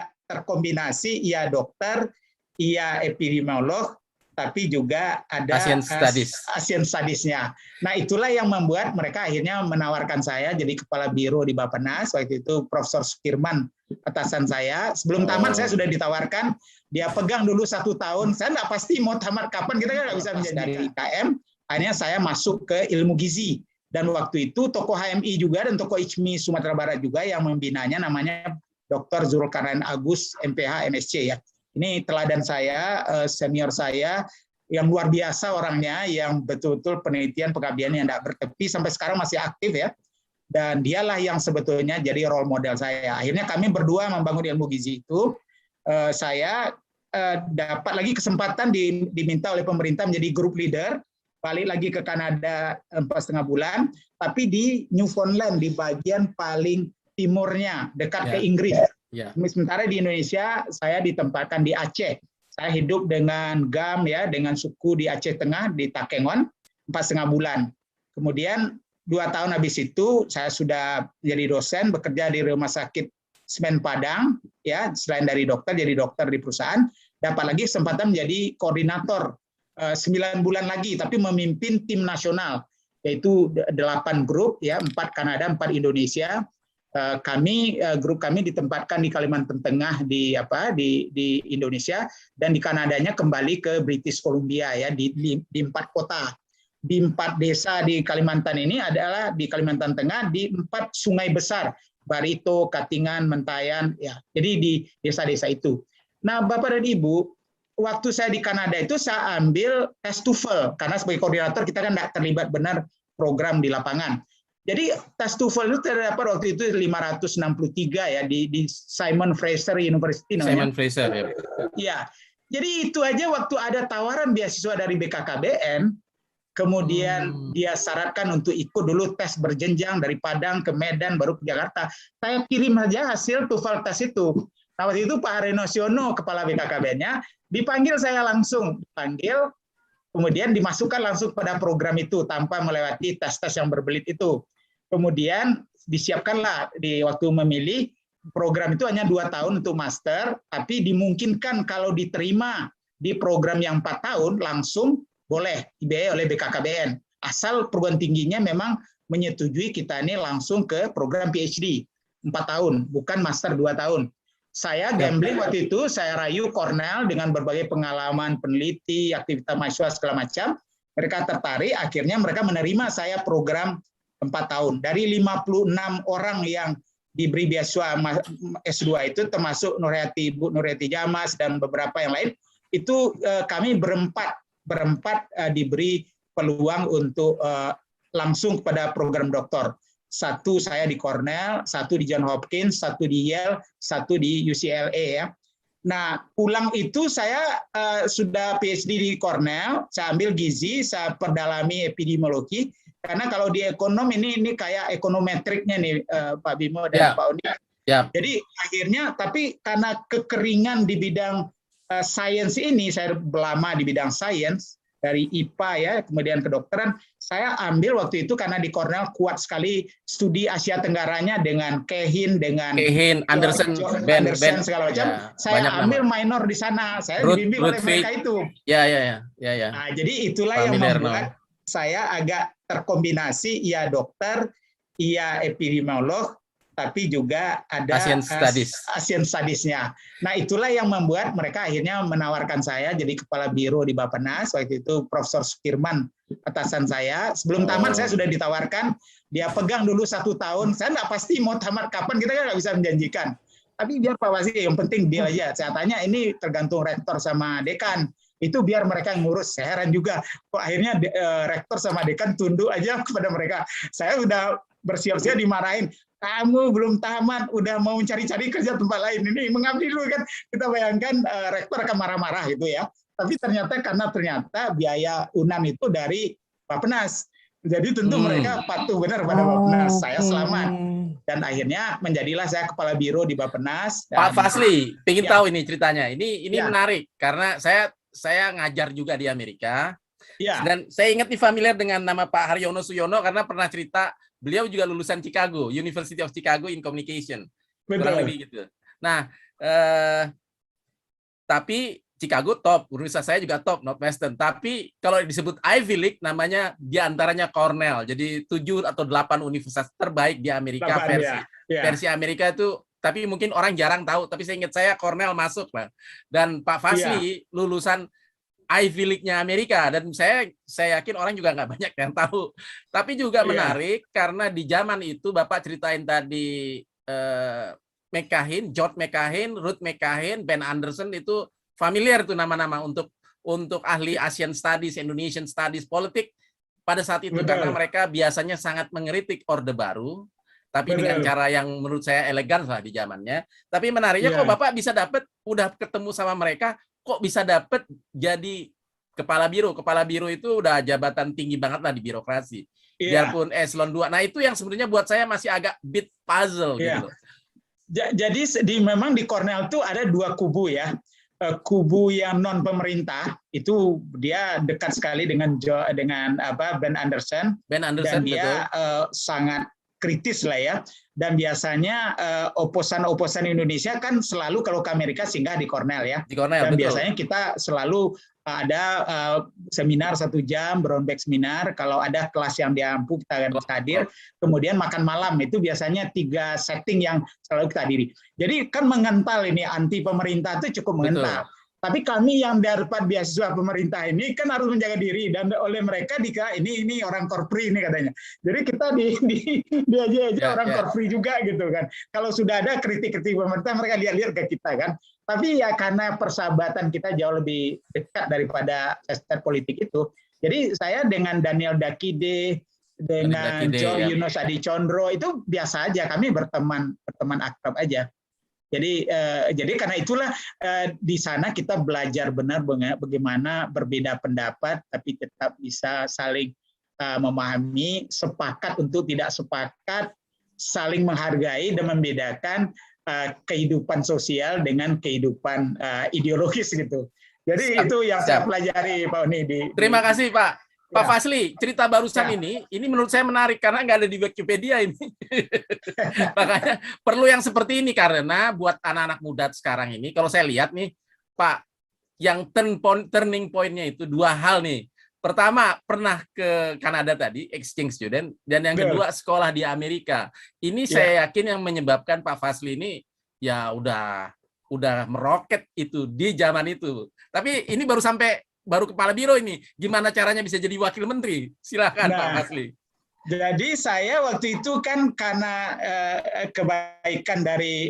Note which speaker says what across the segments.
Speaker 1: agak terkombinasi, ia dokter, ia epidemiolog, tapi juga ada Asian Studies-nya. Nah, itulah yang membuat mereka akhirnya menawarkan saya jadi kepala biro di Bappenas. Waktu itu Profesor Sukirman, atasan saya. Sebelum tamat saya sudah ditawarkan, dia pegang dulu 1 tahun. Saya nggak pasti mau tamat kapan, kita kan nggak bisa menjadi dari IKM. Akhirnya saya masuk ke ilmu gizi. Dan waktu itu tokoh HMI juga dan tokoh ICMI Sumatera Barat juga yang membinanya, namanya Dr. Zulkarnain Agus, MPH, MSc ya. Ini teladan saya, senior saya, yang luar biasa orangnya, yang betul-betul penelitian pengabdian yang tidak bertepi, sampai sekarang masih aktif ya. Dan dialah yang sebetulnya jadi role model saya. Akhirnya kami berdua membangun ilmu gizi itu. Saya dapat lagi kesempatan diminta oleh pemerintah menjadi group leader, balik lagi ke Kanada 4,5 bulan, tapi di Newfoundland, di bagian paling timurnya, dekat ke Inggris. Sementara di Indonesia saya ditempatkan di Aceh. Saya hidup dengan GAM ya, dengan suku di Aceh Tengah di Takengon 4,5 bulan. Kemudian 2 tahun habis itu saya sudah jadi dosen, bekerja di Rumah Sakit Semen Padang ya, selain dari dokter jadi dokter di perusahaan, dapat lagi kesempatan menjadi koordinator 9 bulan lagi, tapi memimpin tim nasional yaitu 8 grup ya, 4 Kanada, 4 Indonesia. Grup kami ditempatkan di Kalimantan Tengah di Indonesia, dan di Kanadanya kembali ke British Columbia ya, di 4 kota. Di 4 desa di Kalimantan ini adalah di Kalimantan Tengah di 4 sungai besar, Barito, Katingan, Mentayan ya. Jadi di desa-desa itu. Nah, Bapak dan Ibu, waktu saya di Kanada itu saya ambil tes TOEFL karena sebagai koordinator kita kan tidak terlibat benar program di lapangan. Jadi tes TOEFL itu terdapat waktu itu 563 ya di Simon Fraser University namanya.
Speaker 2: Simon Fraser ya.
Speaker 1: Ya. Jadi itu aja waktu ada tawaran beasiswa dari BKKBN, kemudian dia syaratkan untuk ikut dulu tes berjenjang dari Padang ke Medan baru ke Jakarta. Saya kirim aja hasil TOEFL tes itu. Nah, waktu itu Pak Renosiono, kepala BKKBN-nya, dipanggil saya langsung, dipanggil, kemudian dimasukkan langsung pada program itu tanpa melewati tes-tes yang berbelit itu. Kemudian disiapkanlah di waktu memilih program itu hanya 2 tahun untuk master, tapi dimungkinkan kalau diterima di program yang 4 tahun langsung boleh dibiayai oleh BKKBN. Asal perguruan tingginya memang menyetujui kita ini langsung ke program PhD 4 tahun, bukan master 2 tahun. Saya gambling waktu itu, saya rayu Cornell dengan berbagai pengalaman peneliti, aktivitas mahasiswa segala macam. Mereka tertarik, akhirnya mereka menerima saya program 4 tahun. Dari 56 orang yang diberi beasiswa S2 itu, termasuk Bu Nurhayati Jamas dan beberapa yang lain, itu kami berempat diberi peluang untuk langsung kepada program doktor. 1 saya di Cornell, 1 di Johns Hopkins, 1 di Yale, 1 di UCLA ya. Nah, pulang itu saya sudah PhD di Cornell, saya ambil gizi, saya perdalami epidemiologi, karena kalau di ekonom ini kayak ekonometriknya nih Pak Bimo dan Pak Odi. Jadi akhirnya, tapi karena kekeringan di bidang sains ini, saya lama di bidang sains, dari IPA ya, kemudian kedokteran, saya ambil waktu itu karena di Cornell kuat sekali studi Asia Tenggaranya dengan Kehin,
Speaker 2: Anderson,
Speaker 1: segala macam. Ya, saya ambil minor di sana, saya dibimbing oleh mereka itu.
Speaker 2: Ya.
Speaker 1: Nah, jadi itulah yang membuat saya agak terkombinasi, ia dokter, ia epidemiolog, tapi juga ada Asian Studies-nya. Nah, itulah yang membuat mereka akhirnya menawarkan saya jadi kepala biro di Bappenas. Waktu itu Profesor Sukirman, atasan saya. Sebelum tamat saya sudah ditawarkan, dia pegang dulu 1 tahun. Saya nggak pasti mau tamat kapan, kita kan nggak bisa menjanjikan. Tapi biar Pak Wasi, yang penting dia aja. Saya tanya, ini tergantung rektor sama dekan. Itu biar mereka yang ngurus. Saya heran juga, kok akhirnya rektor sama dekan tunduk aja kepada mereka. Saya udah bersiap-siap dimarahin. Kamu belum tamat, udah mau cari-cari kerja tempat lain. Ini mengabdi dulu kan. Kita bayangkan rektor akan marah-marah gitu ya. Tapi ternyata biaya UNAM itu dari Bappenas. Jadi tentu mereka patuh benar pada Bappenas. Saya selamat. Dan akhirnya menjadilah saya kepala biro di Bappenas.
Speaker 2: Pak Fazly, ingin tahu ini ceritanya. Ini menarik karena saya ngajar juga di Amerika. Dan saya ingat familiar dengan nama Pak Haryono Suyono karena pernah cerita beliau juga lulusan Chicago, University of Chicago in Communication. Kurang lebih gitu. Nah, tapi Chicago top, universitas saya juga top, Northwestern. Tapi kalau disebut Ivy League, namanya diantaranya Cornell. Jadi 7 atau 8 universitas terbaik di Amerika versi Amerika itu. Tapi mungkin orang jarang tahu. Tapi saya ingat saya Cornell masuk lah. Dan Pak Fazly lulusan Ivy League-nya Amerika. Dan saya yakin orang juga nggak banyak yang tahu. Tapi juga menarik karena di zaman itu Bapak ceritain tadi McCahin, George McCahin, Ruth McCahin, Ben Anderson itu familiar tuh nama-nama untuk ahli Asian Studies, Indonesian Studies, politik pada saat itu. Betul. Karena mereka biasanya sangat mengkritik Orde Baru, tapi dengan cara yang menurut saya elegan lah di zamannya. Tapi menariknya kok Bapak bisa dapat, udah ketemu sama mereka, kok bisa dapat jadi kepala biro. Kepala biro itu udah jabatan tinggi banget lah di birokrasi. Biarpun eselon 2. Nah itu yang sebenarnya buat saya masih agak bit puzzle gitu.
Speaker 1: Jadi memang di Cornell itu ada dua kubu ya. Kubu yang non pemerintah itu dia dekat sekali dengan Ben Anderson dan dia sangat kritis lah ya. Dan biasanya oposan Indonesia kan selalu kalau ke Amerika singgah di Cornell ya.
Speaker 2: Di Cornell,
Speaker 1: dan
Speaker 2: betul.
Speaker 1: Biasanya kita selalu ada seminar 1 jam, brown bag seminar. Kalau ada kelas yang diampu kita hadir. Kemudian makan malam itu biasanya 3 setting yang selalu kita hadiri. Jadi kan mengental ini anti pemerintah itu cukup mengental. Betul. Tapi kami yang dapat beasiswa pemerintah ini kan harus menjaga diri dan oleh mereka dikira ini orang korpri ini katanya. Jadi kita aja orang korpri juga gitu kan. Kalau sudah ada kritik-kritik pemerintah mereka lihat-lihat ke kita kan. Tapi ya karena persahabatan kita jauh lebih dekat daripada aspek politik itu. Jadi saya dengan Daniel Dakide, dengan George Yunus Adi Condro itu biasa aja, kami berteman akrab aja. Jadi karena itulah di sana kita belajar benar bagaimana berbeda pendapat tapi tetap bisa saling memahami, sepakat untuk tidak sepakat, saling menghargai dan membedakan kehidupan sosial dengan kehidupan ideologis gitu. Jadi itu yang saya pelajari Pak Oni.
Speaker 2: Terima kasih Pak. Pak Fazly, cerita barusan ini menurut saya menarik karena nggak ada di Wikipedia ini. Makanya perlu yang seperti ini karena buat anak-anak muda sekarang ini, kalau saya lihat nih, Pak, yang turning point-nya itu 2 hal nih. Pertama, pernah ke Kanada tadi, exchange student, dan yang kedua sekolah di Amerika. Ini saya yakin yang menyebabkan Pak Fazly ini ya udah meroket itu di zaman itu. Tapi ini baru kepala biro ini, gimana caranya bisa jadi wakil menteri? Silakan Pak Fazly.
Speaker 1: Jadi saya waktu itu kan karena kebaikan dari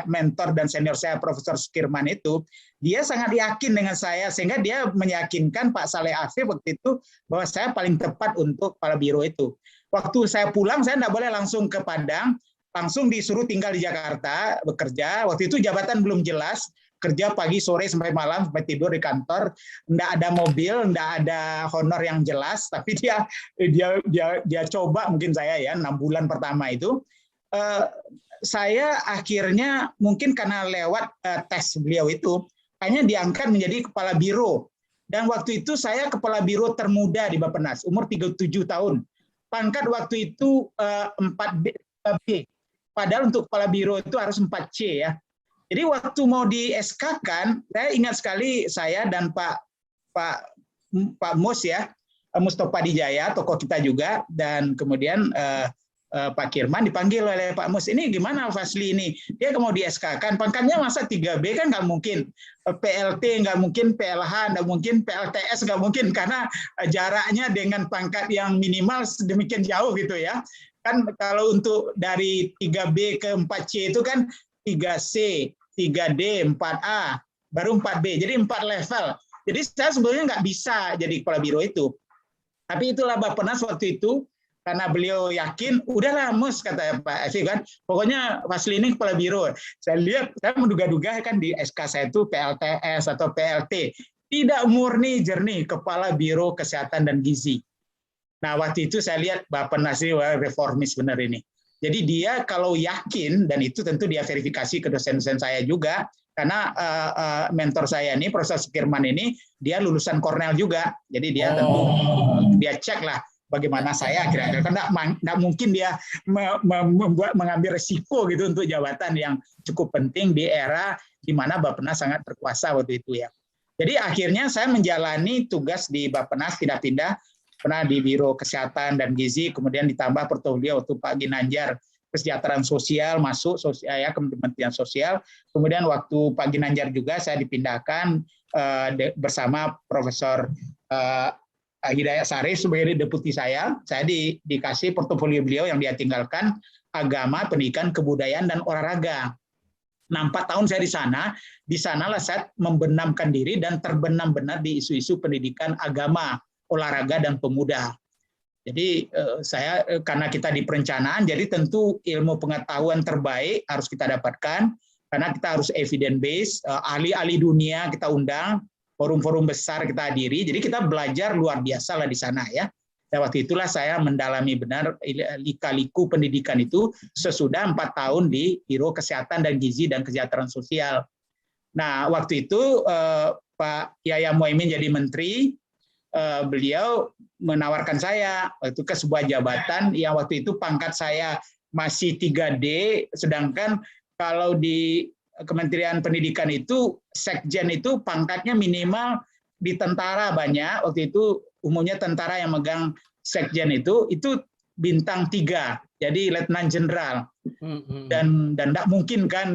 Speaker 1: mentor dan senior saya Profesor Sukirman itu, dia sangat yakin dengan saya sehingga dia meyakinkan Pak Saleh Afif waktu itu bahwa saya paling tepat untuk kepala biro itu. Waktu saya pulang saya tidak boleh langsung ke Padang, langsung disuruh tinggal di Jakarta bekerja. Waktu itu jabatan belum jelas. Kerja pagi, sore, sampai malam, sampai tidur di kantor, nggak ada mobil, nggak ada honor yang jelas, tapi dia coba mungkin saya ya 6 bulan pertama itu, saya akhirnya mungkin karena lewat tes beliau itu, hanya diangkat menjadi kepala biro. Dan waktu itu saya kepala biro termuda di Bappenas, umur 37 tahun. Pangkat waktu itu 4B, padahal untuk kepala biro itu harus 4C ya. Jadi waktu mau di SK-kan, saya ingat sekali saya dan Pak Mus ya, Mustofa Dijaya, tokoh kita juga, dan kemudian Pak Kirman dipanggil oleh Pak Mus. Ini gimana Fazly ini? Dia mau di SK-kan, pangkatnya masa 3B kan nggak mungkin, PLT nggak mungkin, PLH nggak mungkin, PLTS nggak mungkin, karena jaraknya dengan pangkat yang minimal sedemikian jauh gitu ya. Kan kalau untuk dari 3B ke 4C itu kan 3C, 3D, 4A, baru 4B. Jadi 4 level. Jadi saya sebenarnya nggak bisa jadi kepala biro itu. Tapi itulah Bappenas waktu itu, karena beliau yakin, udahlah Mus, kata Pak Evi kan, pokoknya Fazly ini kepala biro. Saya lihat, saya menduga-duga kan di SK saya itu PLTS atau PLT. Tidak murni jernih, kepala biro kesehatan dan gizi. Nah waktu itu saya lihat Bappenas ini reformis benar ini. Jadi dia kalau yakin, dan itu tentu dia verifikasi ke dosen-dosen saya juga, karena mentor saya ini, Profesor Sukirman ini, dia lulusan Cornell juga. Jadi dia tentu dia cek lah, bagaimana saya kira-kira, karena nggak mungkin dia mengambil resiko gitu untuk jabatan yang cukup penting di era di mana Bappenas sangat berkuasa waktu itu ya. Jadi akhirnya saya menjalani tugas di Bappenas pindah-pindah, pernah di Biro Kesehatan dan Gizi, kemudian ditambah portofolio waktu Pak Ginanjar kesejahteraan sosial masuk ya Kementerian Sosial. Kemudian waktu Pak Ginanjar juga saya dipindahkan bersama Profesor Hidayat Sarif sebagai deputi saya dikasih portofolio beliau yang dia tinggalkan agama, pendidikan, kebudayaan, dan olahraga. Nah, 4 tahun saya di sanalah saya membenamkan diri dan terbenam benar di isu-isu pendidikan, agama, olahraga, dan pemuda. Jadi karena kita di perencanaan, jadi tentu ilmu pengetahuan terbaik harus kita dapatkan, karena kita harus evidence based, ahli-ahli dunia kita undang, forum-forum besar kita hadiri, jadi kita belajar luar biasa lah di sana ya. Dan waktu itulah saya mendalami benar lika-liku pendidikan itu sesudah 4 tahun di Biro Kesehatan dan Gizi dan Kesejahteraan Sosial. Nah, waktu itu Pak Yahya Muaimin jadi menteri, beliau menawarkan saya waktu ke sebuah jabatan yang waktu itu pangkat saya masih 3D, sedangkan kalau di Kementerian Pendidikan itu sekjen itu pangkatnya minimal di tentara banyak, waktu itu umumnya tentara yang megang sekjen itu bintang 3, jadi letnan jenderal. Dan tidak mungkin kan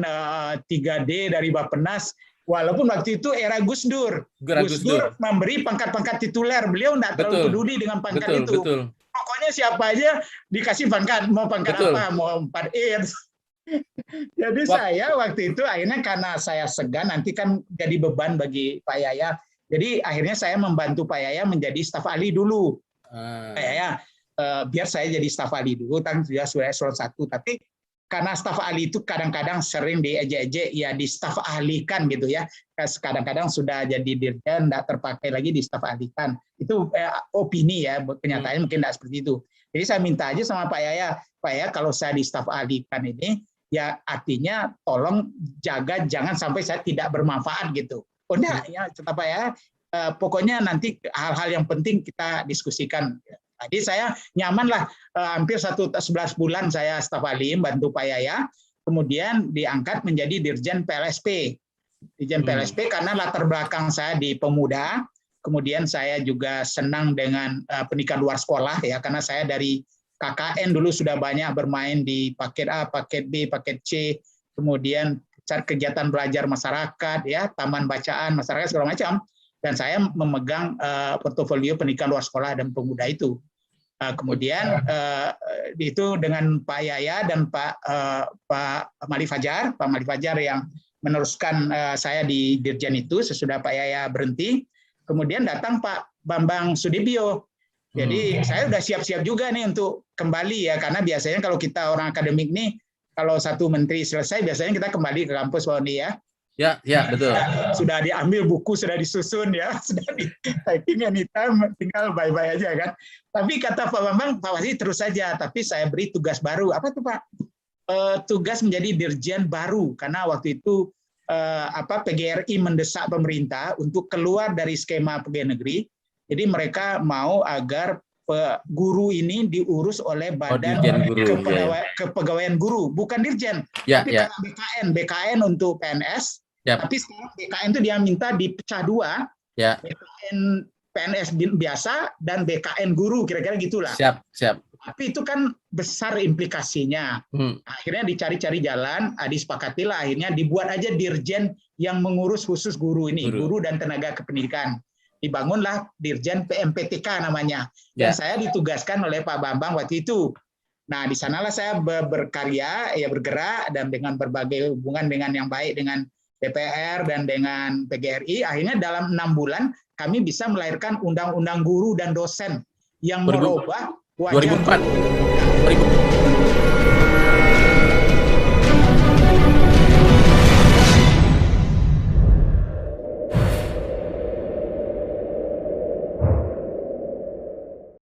Speaker 1: 3D dari Bappenas. Walaupun waktu itu era Gus Dur memberi pangkat-pangkat tituler, beliau tidak terlalu peduli dengan pangkat itu. Pokoknya siapa aja dikasih pangkat, mau pangkat apa, mau 4E. Jadi saya waktu itu akhirnya karena saya segan nanti kan jadi beban bagi Pak Yahya. Jadi akhirnya saya membantu Pak Yahya menjadi staf ahli dulu. Pak Yahya, biar saya jadi staf ahli dulu, kan sudah eselon 1, tapi karena staf ahli itu kadang-kadang sering diejek-ejek, ya di staf ahlikan gitu ya. Kadang-kadang sudah jadi dirjen, tidak terpakai lagi di staf ahlikan. Itu opini ya, kenyataannya mungkin tidak seperti itu. Jadi saya minta aja sama Pak Yahya, kalau saya di staf ahlikan ini, ya artinya tolong jaga jangan sampai saya tidak bermanfaat gitu. Oh enggak, ya Pak Yahya, pokoknya nanti hal-hal yang penting kita diskusikan. Jadi saya nyaman lah, hampir 11 bulan saya staf ahli bantu Pak Yahya, kemudian diangkat menjadi Dirjen PLSP. Dirjen PLSP karena latar belakang saya di pemuda, kemudian saya juga senang dengan pendidikan luar sekolah ya, karena saya dari KKN dulu sudah banyak bermain di paket A, paket B, paket C, kemudian kegiatan belajar masyarakat ya, taman bacaan masyarakat segala macam, dan saya memegang portofolio pendidikan luar sekolah dan pemuda itu. Kemudian itu dengan Pak Yahya dan Pak Mali Fajar, Pak Mali Fajar yang meneruskan saya di Dirjen itu sesudah Pak Yahya berhenti. Kemudian datang Pak Bambang Sudibyo. Jadi saya udah siap-siap juga nih untuk kembali ya, karena biasanya kalau kita orang akademik nih, kalau satu menteri selesai biasanya kita kembali ke kampus Pak Oni ya.
Speaker 2: Ya, betul.
Speaker 1: Sudah diambil buku, sudah disusun ya, sudah di typing anytime, tinggal bye-bye aja kan. Tapi kata Pak Bambang, Pak Wasi terus saja, tapi saya beri tugas baru. Apa tuh Pak? Tugas menjadi dirjen baru, karena waktu itu PGRI mendesak pemerintah untuk keluar dari skema pegawai negeri. Jadi mereka mau agar guru ini diurus oleh Badan Kepegawaian Guru, bukan dirjen, tapi karena BKN untuk PNS. Tapi sekarang BKN itu dia minta dipecah 2, BKN PNS biasa dan BKN guru, kira-kira gitulah.
Speaker 2: Siap.
Speaker 1: Tapi itu kan besar implikasinya. Akhirnya dicari-cari jalan, disepakatilah akhirnya dibuat aja dirjen yang mengurus khusus guru ini, guru dan tenaga kependidikan. Dibangunlah Dirjen PMPTK namanya. Dan saya ditugaskan oleh Pak Bambang waktu itu. Nah, di sanalah saya berkarya, ya bergerak, dan dengan berbagai hubungan dengan yang baik dengan DPR dan dengan PGRI, akhirnya dalam 6 bulan kami bisa melahirkan Undang-Undang Guru dan Dosen yang merubah wajah
Speaker 2: 2004.